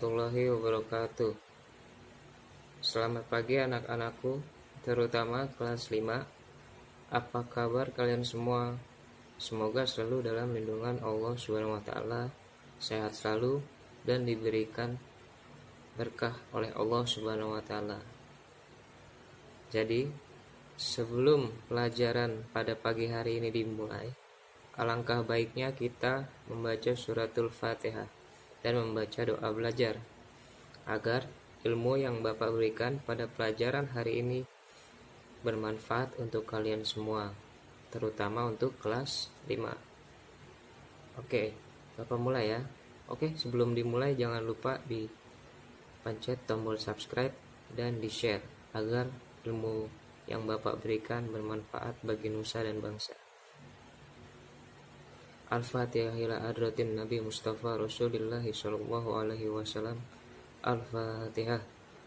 warahmatullahi wabarakatuh. Selamat pagi anak-anakku, terutama kelas 5. Apa kabar kalian semua? Semoga selalu dalam lindungan Allah SWT, sehat selalu dan diberikan berkah oleh Allah SWT. Jadi, sebelum pelajaran pada pagi hari ini dimulai, alangkah baiknya kita membaca suratul Fatihah dan membaca doa belajar agar ilmu yang Bapak berikan pada pelajaran hari ini bermanfaat untuk kalian semua, terutama untuk kelas 5. Oke, Bapak mulai ya. Oke, sebelum dimulai jangan lupa dipencet tombol subscribe dan di-share agar ilmu yang Bapak berikan bermanfaat bagi nusa dan bangsa. Al-Fatihah ila hadratin Nabi Mustafa Rasulullah sallallahu alaihi wasallam. Al-Fatihah.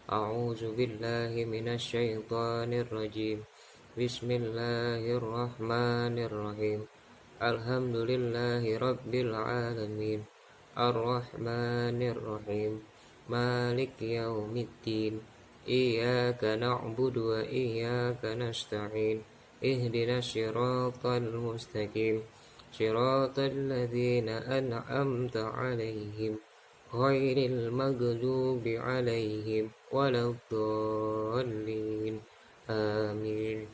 A'udzu billahi minasy syaithanir rajim. Bismillahirrahmanirrahim. Alhamdulillahi rabbil alamin. Ar-Rahmanir Rahim. Maliki yaumiddin. Iyyaka na'budu wa iyyaka nasta'in. Ihdinas siratal mustaqim. Siratal ladzina an'amta 'alaihim ghairil maghdubi 'alaihim waladdallin. Amin.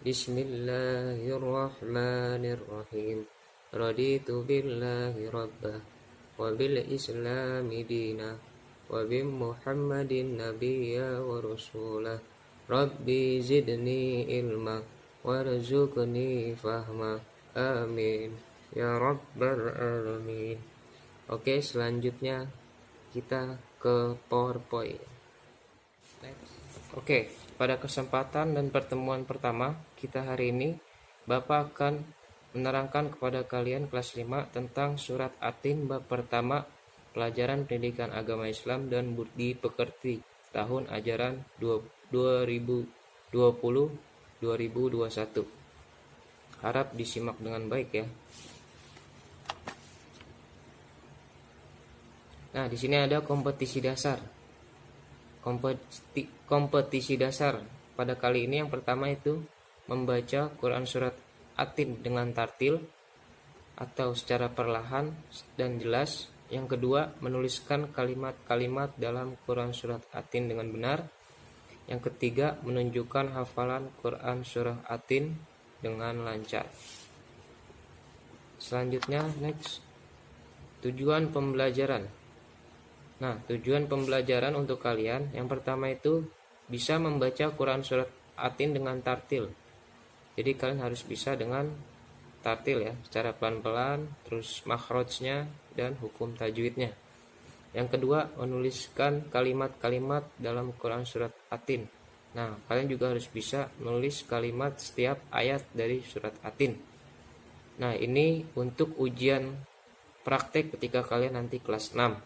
Bismillahirrahmanirrahim. Raditu billahi rabbah wa bil islami dina wa bi Muhammadin nabiyya wa rasulah. Rabbi zidni ilma warzuqni fahma. Amin ya rabbal alamin. Oke, selanjutnya kita ke PowerPoint. Oke, pada kesempatan dan pertemuan pertama kita hari ini, Bapak akan menerangkan kepada kalian kelas 5 tentang surat At-Tin bab pertama, pelajaran pendidikan agama Islam dan budi pekerti tahun ajaran 2020-2021. Harap disimak dengan baik ya. Nah, di sini ada kompetisi dasar. Kompetisi dasar pada kali ini yang pertama itu membaca Quran surat At-Tin dengan tartil atau secara perlahan dan jelas. Yang kedua, menuliskan kalimat-kalimat dalam Quran surat At-Tin dengan benar. Yang ketiga, menunjukkan hafalan Quran surah At-Tin dengan lancar. Selanjutnya, next, tujuan pembelajaran. Nah, tujuan pembelajaran untuk kalian yang pertama itu bisa membaca Quran surat At-Tin dengan tartil. Jadi kalian harus bisa dengan tartil ya, secara pelan-pelan, terus makhrajnya dan hukum tajwidnya. Yang kedua, menuliskan kalimat-kalimat dalam Quran surat At-Tin. Nah, kalian juga harus bisa menulis kalimat setiap ayat dari surat At-Tin. Nah, ini untuk ujian praktek ketika kalian nanti kelas 6.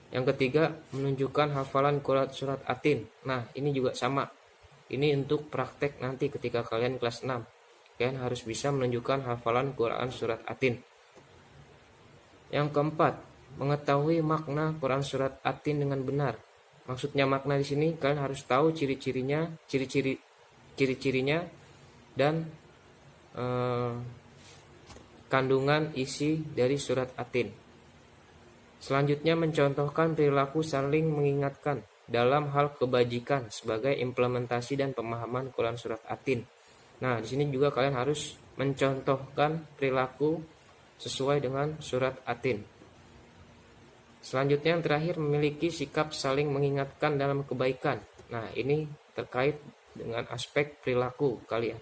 Yang ketiga, menunjukkan hafalan Quran surat At-Tin. Nah, ini juga sama. Ini untuk praktek nanti ketika kalian kelas 6. Kalian harus bisa menunjukkan hafalan Quran surat At-Tin. Yang keempat, mengetahui makna Quran surat At-Tin dengan benar. Maksudnya makna di sini kalian harus tahu ciri-cirinya dan kandungan isi dari surat At-Tin. Selanjutnya, mencontohkan perilaku saling mengingatkan dalam hal kebajikan sebagai implementasi dan pemahaman Quran surat At-Tin. Nah, di sini juga kalian harus mencontohkan perilaku sesuai dengan surat At-Tin. Selanjutnya, yang terakhir, memiliki sikap saling mengingatkan dalam kebaikan. Nah, ini terkait dengan aspek perilaku kalian.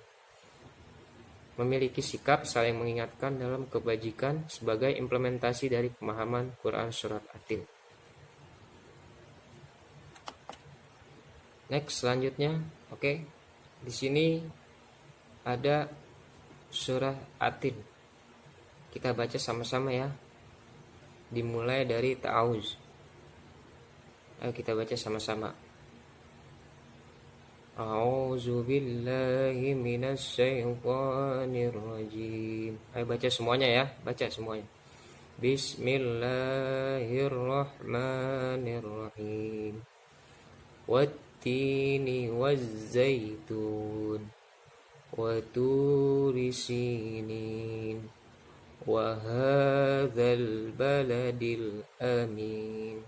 Memiliki sikap saling mengingatkan dalam kebajikan sebagai implementasi dari pemahaman Quran surat At-Tin. Next, selanjutnya, oke. Di sini ada surah At-Tin. Kita baca sama-sama ya. Dimulai dari ta'awuz. Ayo kita baca sama-sama. A'udzu billahi minasy syaithanir rajim. Ayo baca semuanya ya, baca semuanya. Bismillahirrahmanirrahim. Wattini wazzaitun wa turi sinin wa hadzal baladil amin.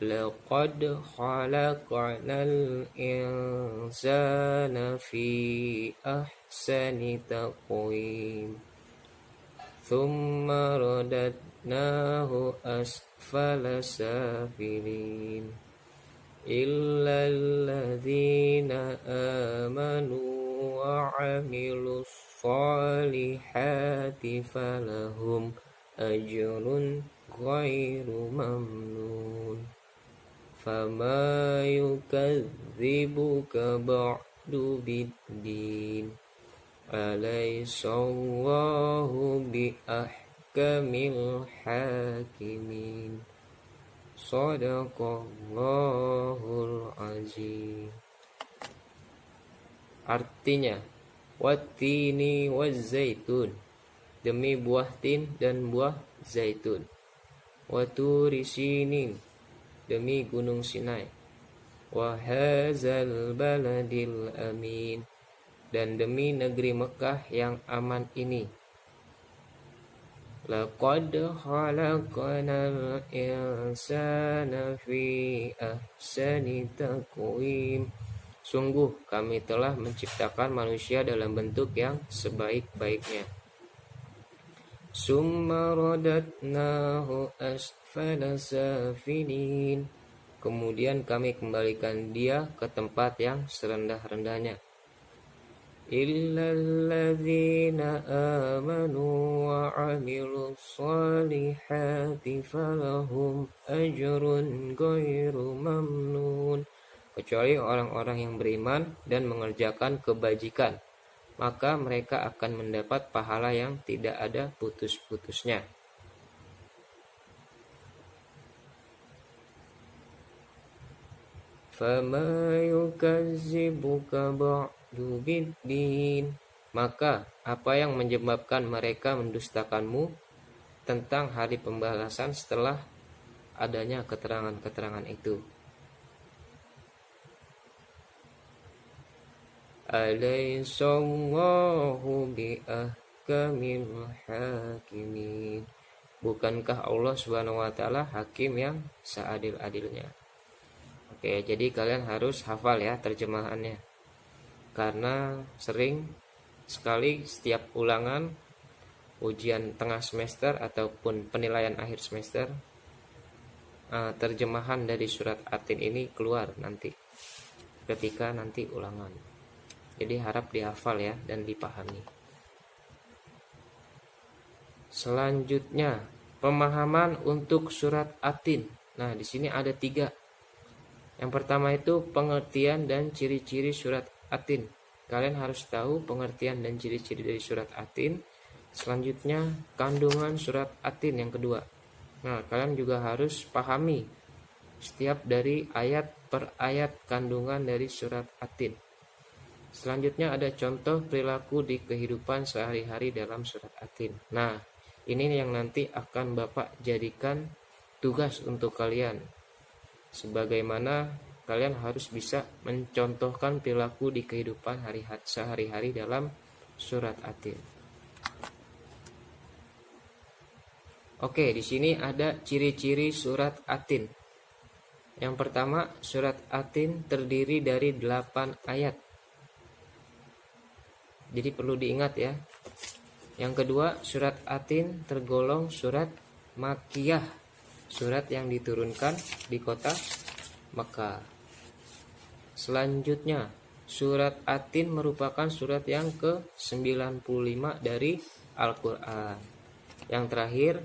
Laqad khalaqnal insana fi ahsani taqwim. Thumma radadnahu asfala safilin. Illa alladhina amanu wa amilus salihati falahum ajrun ghairu mamnun. Fama yukadzibuka ba'du biddin. Alaysallahu bi ahkamil hakimin. Shadaqallahul azim. Artinya, wattini wazzaitun, demi buah tin dan buah zaitun. Waturi sinin, demi gunung Sinai. Wa hadzal baladil amin, dan demi negeri Mekah yang aman ini. Laqad khalaqnal insana fi ahsani taqwim. Sungguh kami telah menciptakan manusia dalam bentuk yang sebaik-baiknya. Summa radatnahu asfala safilin. Kemudian kami kembalikan dia ke tempat yang serendah-rendahnya. Illalladzina amanu wa amilus salihati falahum ajrun ghairu mamnun. Kecuali orang-orang yang beriman dan mengerjakan kebajikan, maka mereka akan mendapat pahala yang tidak ada putus-putusnya. Fama yukazzibuka ba'du biddin. Maka apa yang menyebabkan mereka mendustakanmu tentang hari pembalasan setelah adanya keterangan-keterangan itu? Alaysallahu bi ahkamil hakimin. Bukankah Allah Subhanahu wa taala hakim yang seadil-adilnya? Oke, jadi kalian harus hafal ya terjemahannya. Karena sering sekali setiap ulangan ujian tengah semester ataupun penilaian akhir semester, terjemahan dari surat Atin ini keluar nanti ketika nanti ulangan. Jadi harap dihafal ya dan dipahami. Selanjutnya, pemahaman untuk surat Atin. Nah, di sini ada 3. Yang pertama itu pengertian dan ciri-ciri surat Atin. Kalian harus tahu pengertian dan ciri-ciri dari surat Atin. Selanjutnya, kandungan surat Atin yang kedua. Nah, kalian juga harus pahami setiap dari ayat per ayat kandungan dari surat Atin. Selanjutnya ada contoh perilaku di kehidupan sehari-hari dalam surat Atin. Nah, ini yang nanti akan Bapak jadikan tugas untuk kalian. Sebagaimana kalian harus bisa mencontohkan perilaku di kehidupan sehari-hari dalam surat Atin. Oke, di sini ada ciri-ciri surat Atin. Yang pertama, surat Atin terdiri dari 8 ayat. Jadi perlu diingat ya. Yang kedua, surat Atin tergolong surat Makkiyah, surat yang diturunkan di kota Mekah. Selanjutnya, surat Atin merupakan surat yang ke-95 dari Al-Quran. Yang terakhir,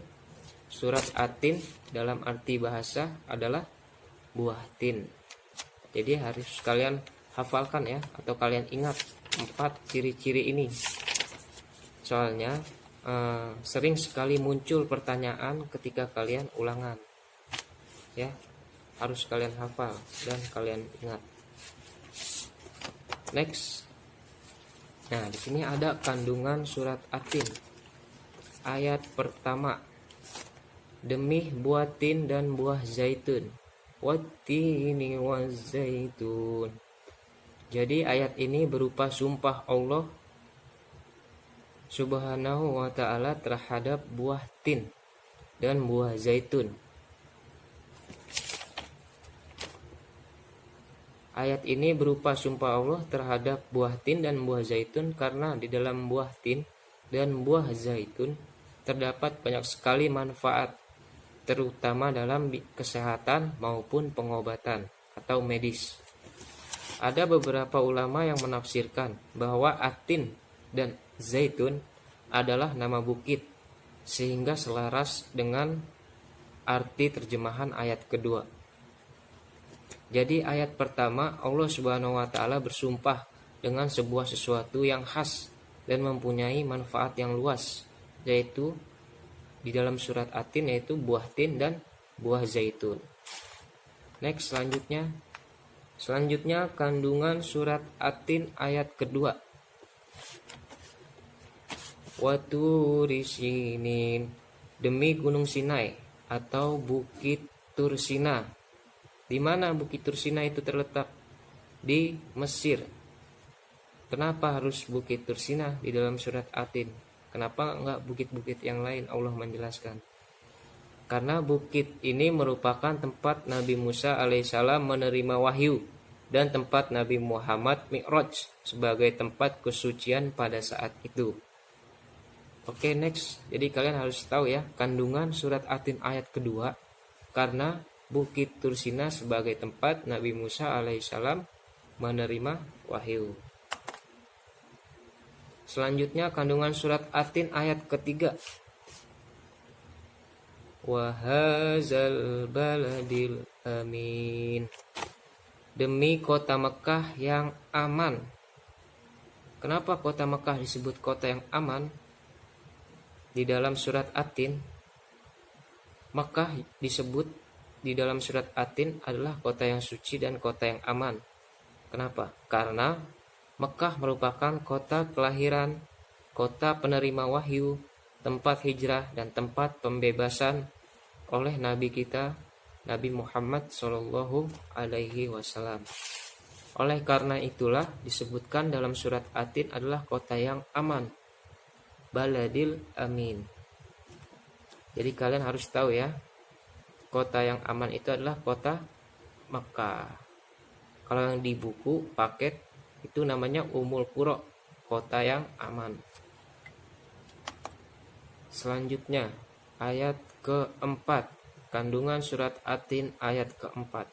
surat Atin dalam arti bahasa adalah buah tin. Jadi harus kalian hafalkan ya, atau kalian ingat 4 ciri-ciri ini. Soalnya sering sekali muncul pertanyaan ketika kalian ulangan. Ya, harus kalian hafal dan kalian ingat. Next. Nah, di sini ada kandungan surat Atin. Ayat pertama. demi buah tin dan buah zaitun. Wattini wazzaitun. Jadi ayat ini berupa sumpah Allah Subhanahu wa ta'ala terhadap buah tin dan buah zaitun. Ayat ini berupa sumpah Allah terhadap buah tin dan buah zaitun karena di dalam buah tin dan buah zaitun terdapat banyak sekali manfaat, terutama dalam kesehatan maupun pengobatan atau medis. Ada beberapa ulama yang menafsirkan bahwa atin dan zaitun adalah nama bukit, sehingga selaras dengan arti terjemahan ayat kedua. Jadi ayat pertama Allah Subhanahu wa ta'ala bersumpah dengan sebuah sesuatu yang khas dan mempunyai manfaat yang luas, yaitu di dalam surat Atin, yaitu buah tin dan buah zaitun. Next, selanjutnya kandungan surat Atin ayat kedua. Waturi Sinin, demi gunung Sinai atau bukit Tursina. Di mana bukit Tursina itu terletak? Di Mesir. Kenapa harus bukit Tursina di dalam surat Atin? Kenapa enggak bukit-bukit yang lain? Allah menjelaskan. Karena bukit ini merupakan tempat Nabi Musa alaihissalam menerima wahyu dan tempat Nabi Muhammad Mi'raj sebagai tempat kesucian pada saat itu. Oke, next. Jadi kalian harus tahu ya kandungan surat Atin ayat kedua, karena Bukit Tursina sebagai tempat Nabi Musa alaihissalam menerima wahyu. Selanjutnya kandungan surat Atin ayat ketiga. Wahazal baladil amin, demi kota Mekah yang aman. Kenapa kota Mekah disebut kota yang aman? Di dalam surat Atin, Mekah disebut di dalam surat Atin adalah kota yang suci dan kota yang aman. Kenapa? Karena Mekah merupakan kota kelahiran, kota penerima wahyu, tempat hijrah dan tempat pembebasan oleh Nabi kita Nabi Muhammad Shallallahu Alaihi Wasallam. Oleh karena itulah disebutkan dalam surat Atin adalah kota yang aman, baladil amin. Jadi kalian harus tahu ya, kota yang aman itu adalah kota Makkah. Kalau yang di buku paket itu namanya Ummul Qura, kota yang aman. Selanjutnya ayat keempat, kandungan surat Atin ayat keempat.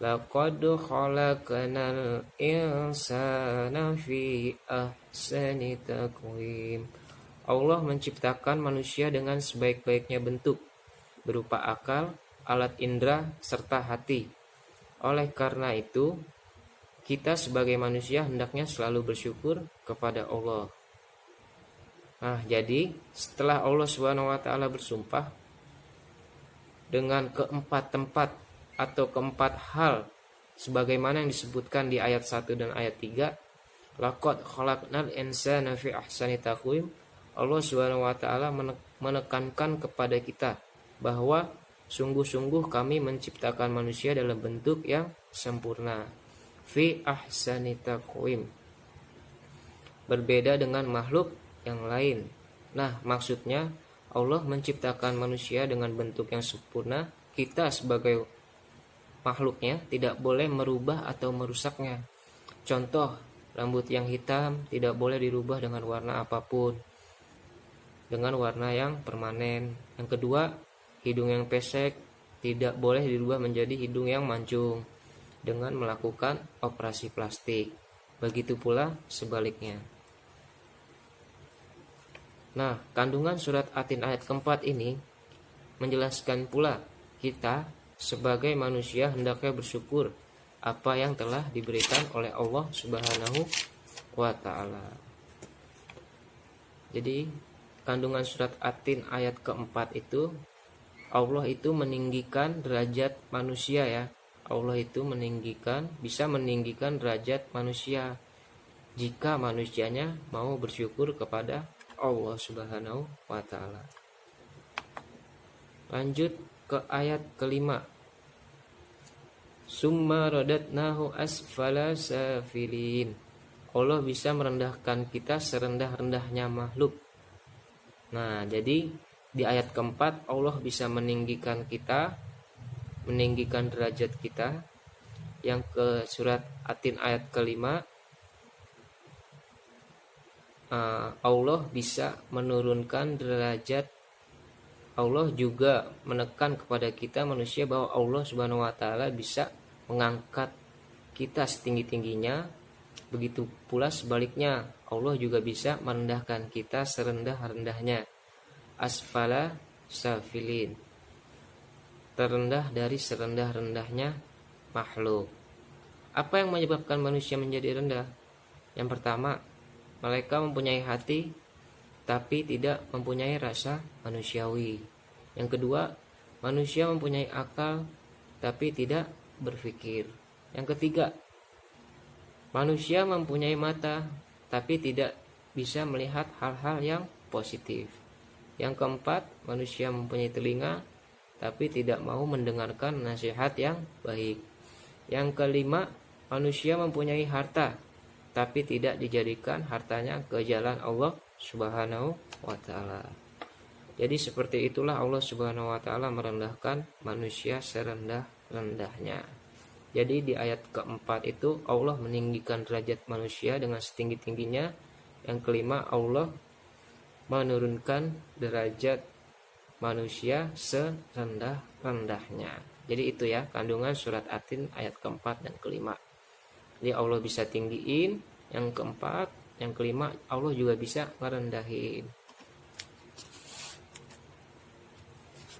Laqad khalaqnal insana fi ahsani taqwim. Allah menciptakan manusia dengan sebaik-baiknya bentuk, berupa akal, alat indera, serta hati. Oleh karena itu, kita sebagai manusia hendaknya selalu bersyukur kepada Allah. Nah, jadi setelah Allah Subhanahu wa ta'ala bersumpah dengan keempat tempat atau keempat hal sebagaimana yang disebutkan di ayat 1 dan ayat 3, laqad khalaqnal insana fi ahsani taqwim, Allah Subhanahu wa ta'ala menekankan kepada kita bahwa sungguh-sungguh kami menciptakan manusia dalam bentuk yang sempurna. Fi ahsani taqwim, berbeda dengan makhluk yang lain. Nah, maksudnya Allah menciptakan manusia dengan bentuk yang sempurna. Kita sebagai makhluknya tidak boleh merubah atau merusaknya. Contoh, rambut yang hitam tidak boleh dirubah dengan warna apapun, dengan warna yang permanen. Yang kedua, hidung yang pesek tidak boleh dirubah menjadi hidung yang mancung dengan melakukan operasi plastik. Begitu pula sebaliknya. Nah, kandungan surat Atin ayat keempat ini menjelaskan pula kita sebagai manusia hendaknya bersyukur apa yang telah diberikan oleh Allah Subhanahu wa ta'ala. Jadi kandungan surat Atin ayat keempat itu, Allah itu meninggikan derajat manusia ya. Allah itu bisa meninggikan derajat manusia jika manusianya mau bersyukur kepada Allah Subhanahu wa ta'ala. Lanjut ke ayat kelima. Summa radatnahu asfala safilin. Allah bisa merendahkan kita serendah-rendahnya makhluk. Nah, jadi di ayat keempat Allah bisa meninggikan kita, meninggikan derajat kita. Yang ke surat Atin ayat kelima, Allah bisa menurunkan derajat. Allah juga menekan kepada kita manusia bahwa Allah Subhanahu wa taala bisa mengangkat kita setinggi-tingginya. Begitu pula sebaliknya, Allah juga bisa merendahkan kita serendah-rendahnya. Asfala safilin, terendah dari serendah-rendahnya makhluk. Apa yang menyebabkan manusia menjadi rendah? Yang pertama, mereka mempunyai hati tapi tidak mempunyai rasa manusiawi. Yang kedua, manusia mempunyai akal tapi tidak berpikir. Yang ketiga, manusia mempunyai mata tapi tidak bisa melihat hal-hal yang positif. Yang keempat, manusia mempunyai telinga tapi tidak mau mendengarkan nasihat yang baik. Yang kelima, manusia mempunyai harta tapi tidak dijadikan hartanya ke jalan Allah Subhanahu wa ta'ala. Jadi seperti itulah Allah Subhanahu wa ta'ala merendahkan manusia serendah-rendahnya. Jadi di ayat keempat itu Allah meninggikan derajat manusia dengan setinggi-tingginya. Yang kelima, Allah menurunkan derajat manusia serendah-rendahnya. Jadi itu ya kandungan surat Atin ayat keempat dan kelima. Jadi Allah bisa tinggiin, yang keempat, yang kelima Allah juga bisa merendahin.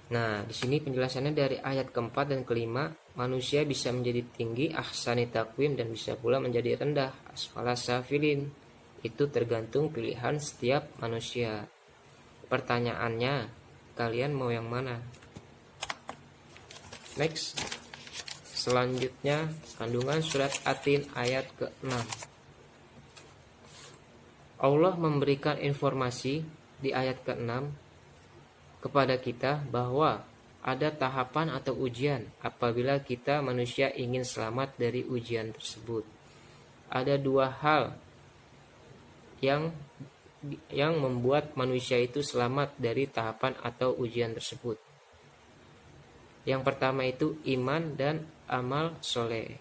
Nah, di sini penjelasannya dari ayat keempat dan kelima, manusia bisa menjadi tinggi ahsani takwim dan bisa pula menjadi rendah asfala safilin. Itu tergantung pilihan setiap manusia. Pertanyaannya, kalian mau yang mana? Next. Selanjutnya kandungan surat Atin ayat ke-6. Allah memberikan informasi di ayat ke-6 kepada kita bahwa ada tahapan atau ujian apabila kita manusia ingin selamat dari ujian tersebut. Ada dua hal yang membuat manusia itu selamat dari tahapan atau ujian tersebut. Yang pertama itu iman dan amal soleh.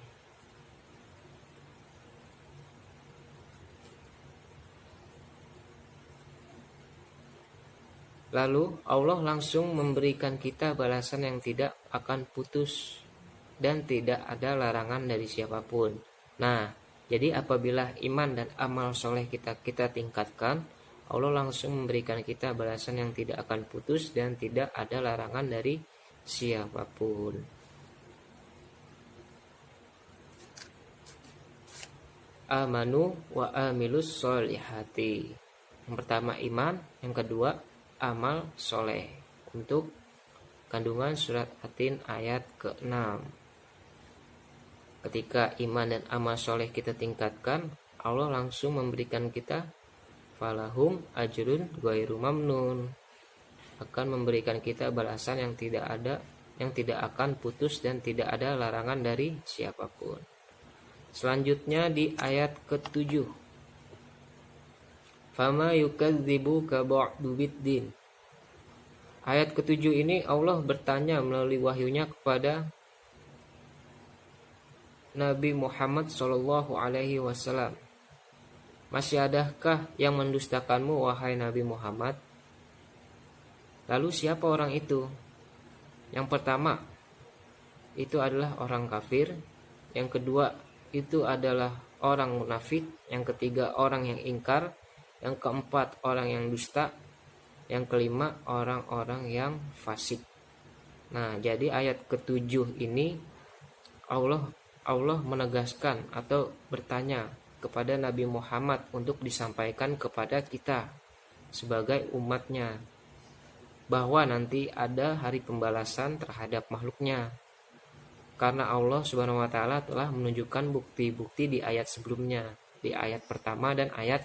Lalu Allah langsung memberikan kita balasan yang tidak akan putus dan tidak ada larangan dari siapapun. Nah, jadi apabila iman dan amal soleh kita tingkatkan, Allah langsung memberikan kita balasan yang tidak akan putus dan tidak ada larangan dari siapapun. Amanu wa amilus solihati. Yang pertama iman, yang kedua amal soleh. Untuk kandungan surat Atin ayat ke-6. Ketika iman dan amal soleh kita tingkatkan, Allah langsung memberikan kita falahum ajrun ghairu mamnun, akan memberikan kita balasan yang tidak akan putus dan tidak ada larangan dari siapapun. Selanjutnya di ayat ke-7. Fama yukadzibuka ba'du biddin. Ayat ke-7 ini Allah bertanya melalui wahyunya kepada Nabi Muhammad SAW. Masih adakah yang mendustakanmu wahai Nabi Muhammad? Lalu siapa orang itu? Yang pertama itu adalah orang kafir. Yang kedua itu adalah orang munafik. Yang ketiga orang yang ingkar. Yang keempat orang yang dusta. Yang kelima orang-orang yang fasik. Nah, jadi ayat ke-7 ini Allah menegaskan atau bertanya kepada Nabi Muhammad untuk disampaikan kepada kita sebagai umatnya, bahwa nanti ada hari pembalasan terhadap makhluknya. Karena Allah Subhanahu wa taala telah menunjukkan bukti-bukti di ayat sebelumnya, di ayat pertama dan ayat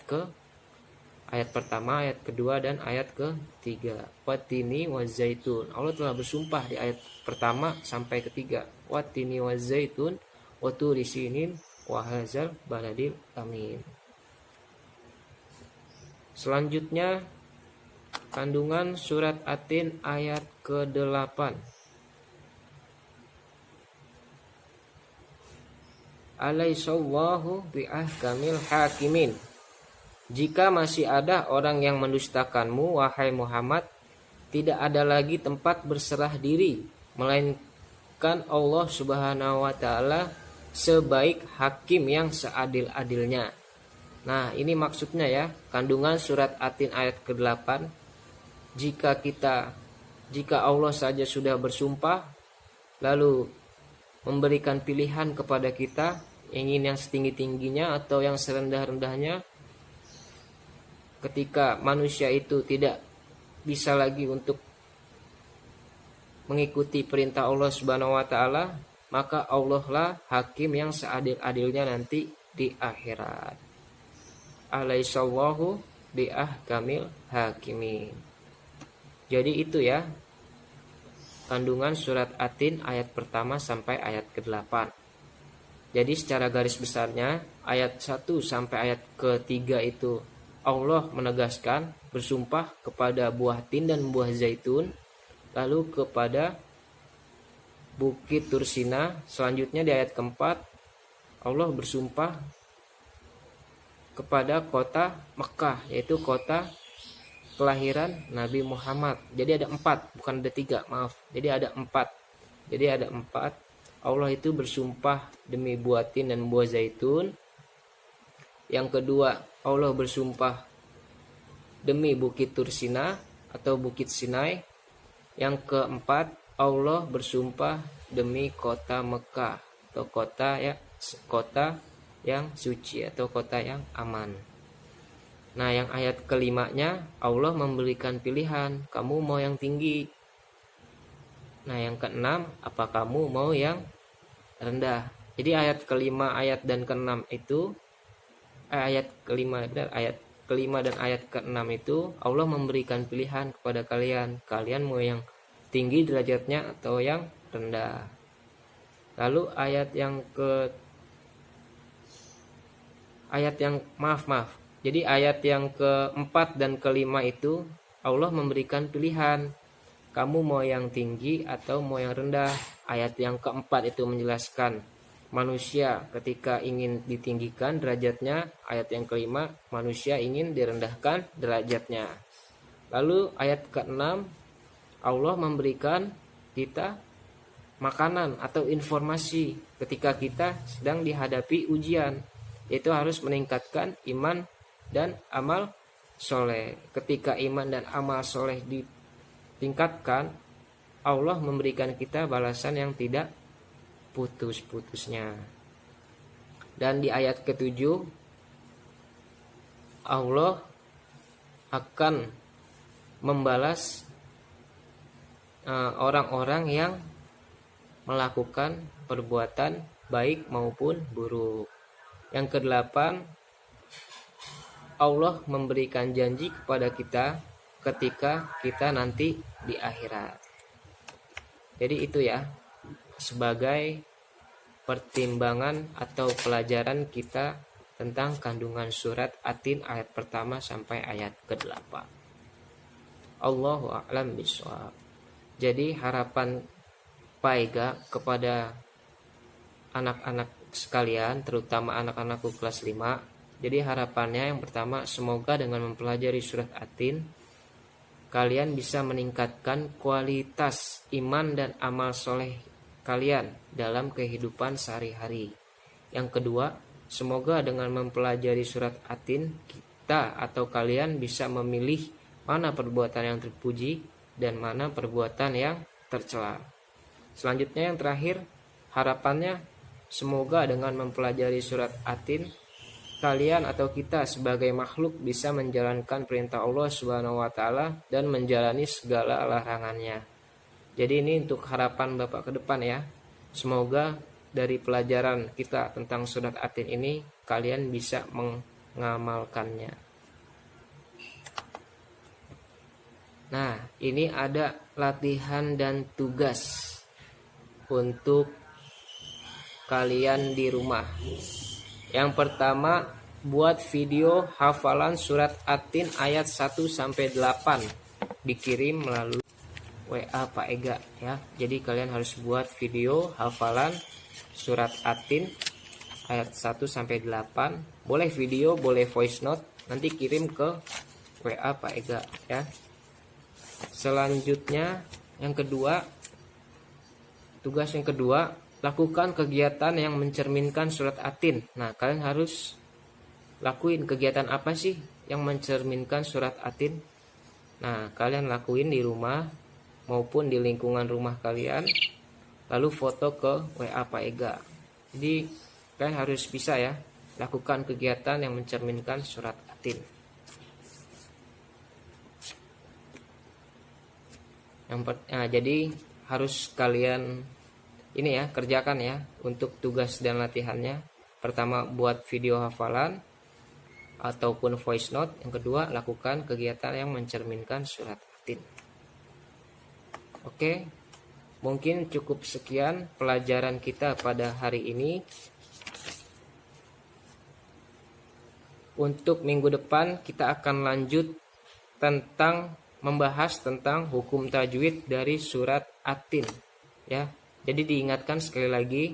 Ayat pertama, ayat kedua, dan ayat ketiga. Watini wazaitun. Allah telah bersumpah di ayat pertama sampai ketiga. Watini wazaitun waturi sinin wahazal baladil amin. Selanjutnya kandungan surat Atin ayat ke-8. Alaihissallahu bi'ahkamil hakimin. Jika masih ada orang yang mendustakanmu, wahai Muhammad, tidak ada lagi tempat berserah diri, melainkan Allah Subhanahu wa ta'ala sebaik hakim yang seadil-adilnya. Nah, ini maksudnya ya, kandungan surat Atin ayat ke-8. Jika Allah saja sudah bersumpah, lalu memberikan pilihan kepada kita, ingin yang setinggi-tingginya atau yang serendah-rendahnya, ketika manusia itu tidak bisa lagi untuk mengikuti perintah Allah Subhanahu wa ta'ala, maka Allah lah hakim yang seadil-adilnya nanti di akhirat. Alaihissallahu bi'ahkamil hakimin. Jadi itu ya, kandungan surat Atin ayat pertama sampai ayat ke-8. Jadi secara garis besarnya, ayat 1 sampai ayat ke-3 itu Allah menegaskan bersumpah kepada buah tin dan buah zaitun, lalu kepada Bukit Tursina. Selanjutnya di ayat keempat Allah bersumpah kepada kota Mekah, yaitu kota kelahiran Nabi Muhammad. Jadi ada 4, bukan ada 3, maaf. Jadi ada 4. Allah itu bersumpah demi buah tin dan buah zaitun. Yang kedua, Allah bersumpah demi Bukit Tursina atau Bukit Sinai. Yang keempat, Allah bersumpah demi kota Mekah atau kota yang suci atau kota yang aman. Nah, yang ayat kelimanya Allah memberikan pilihan, kamu mau yang tinggi. Nah, yang keenam, apa kamu mau yang rendah. Jadi ayat kelima, ayat dan keenam itu ayat kelima dan ayat keenam itu Allah memberikan pilihan kepada kalian. Kalian mau yang tinggi derajatnya atau yang rendah. Lalu ayat yang Jadi ayat yang keempat dan kelima itu Allah memberikan pilihan. Kamu mau yang tinggi atau mau yang rendah. Ayat yang keempat itu menjelaskan manusia ketika ingin ditinggikan derajatnya. Ayat yang kelima, manusia ingin direndahkan derajatnya. Lalu ayat keenam, Allah memberikan kita makanan atau informasi ketika kita sedang dihadapi ujian, yaitu harus meningkatkan iman dan amal soleh. Ketika iman dan amal soleh ditingkatkan, Allah memberikan kita balasan yang tidak putus-putusnya. Dan di ayat ke-7 Allah akan membalas orang-orang yang melakukan perbuatan baik maupun buruk. Yang ke-8, Allah memberikan janji kepada kita ketika kita nanti di akhirat. Jadi itu ya, sebagai pertimbangan atau pelajaran kita tentang kandungan surat Atin ayat pertama sampai ayat ke-8. Allahu a'lam bishawab. Jadi harapan Paiga kepada anak-anak sekalian, terutama anak-anakku kelas 5. Jadi harapannya yang pertama, semoga dengan mempelajari surat Atin kalian bisa meningkatkan kualitas iman dan amal soleh kalian dalam kehidupan sehari-hari. Yang kedua, semoga dengan mempelajari surat Atin kita atau kalian bisa memilih mana perbuatan yang terpuji dan mana perbuatan yang tercela. Selanjutnya yang terakhir, harapannya semoga dengan mempelajari surat Atin kalian atau kita sebagai makhluk bisa menjalankan perintah Allah Subhanahu wa taala dan menjalani segala larangannya. Jadi ini untuk harapan Bapak ke depan ya. Semoga dari pelajaran kita tentang surat Atin ini kalian bisa mengamalkannya. Nah, ini ada latihan dan tugas untuk kalian di rumah. Yang pertama, buat video hafalan surat At-Tin ayat 1-8 dikirim melalui WA Pak Ega ya. Jadi kalian harus buat video hafalan surat At-Tin ayat 1-8. Boleh video, boleh voice note, nanti kirim ke WA Pak Ega ya. Selanjutnya yang kedua, tugas yang kedua, lakukan kegiatan yang mencerminkan surat At-Tin. Nah, kalian harus lakuin kegiatan apa sih yang mencerminkan surat At-Tin? Nah, kalian lakuin di rumah maupun di lingkungan rumah kalian, lalu foto ke WA Pak Ega. Jadi kalian harus bisa ya lakukan kegiatan yang mencerminkan surat At-Tin. Jadi harus kalian ini ya kerjakan ya untuk tugas dan latihannya. Pertama, buat video hafalan ataupun voice note. Yang kedua, lakukan kegiatan yang mencerminkan surat At-Tin. Oke, mungkin cukup sekian pelajaran kita pada hari ini. Untuk minggu depan kita akan lanjut membahas tentang hukum tajwid dari surat At-Tin ya. Jadi diingatkan sekali lagi,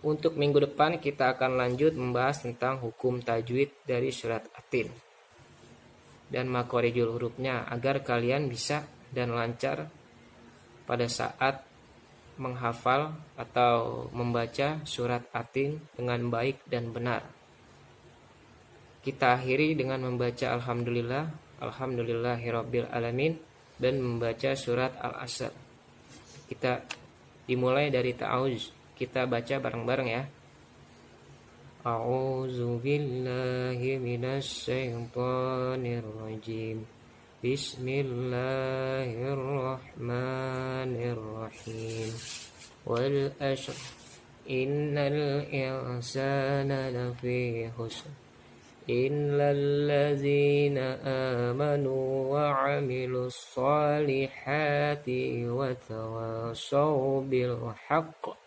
untuk minggu depan kita akan lanjut membahas tentang hukum tajwid dari surat At-Tin dan makhorijul hurufnya, agar kalian bisa dan lancar pada saat menghafal atau membaca surat At-Tin dengan baik dan benar. Kita akhiri dengan membaca Alhamdulillahirabbil alamin dan membaca surat Al-Asr. Kita dimulai dari ta'awuz. Kita baca bareng-bareng ya. A'udzu billahi minasy syaithanir rajim. Bismillahirrahmanirrahim. Wal 'ashr. Innal insana lafi khusr. Illallazina amanu wa 'amilus solihati wa tawasaw bil haqq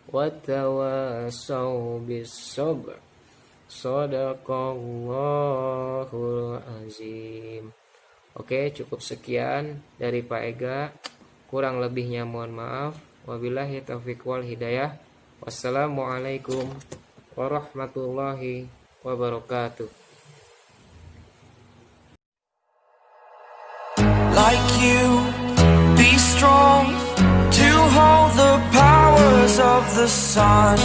wa tawasaw bis sabr. Shadaqallahul azim. Oke, cukup sekian dari Pak Ega. Kurang lebihnya mohon maaf. Wabillahi taufiq wal hidayah. Wassalamualaikum warahmatullahi wabarakatuh. Like you, be strong to hold the powers of the sun.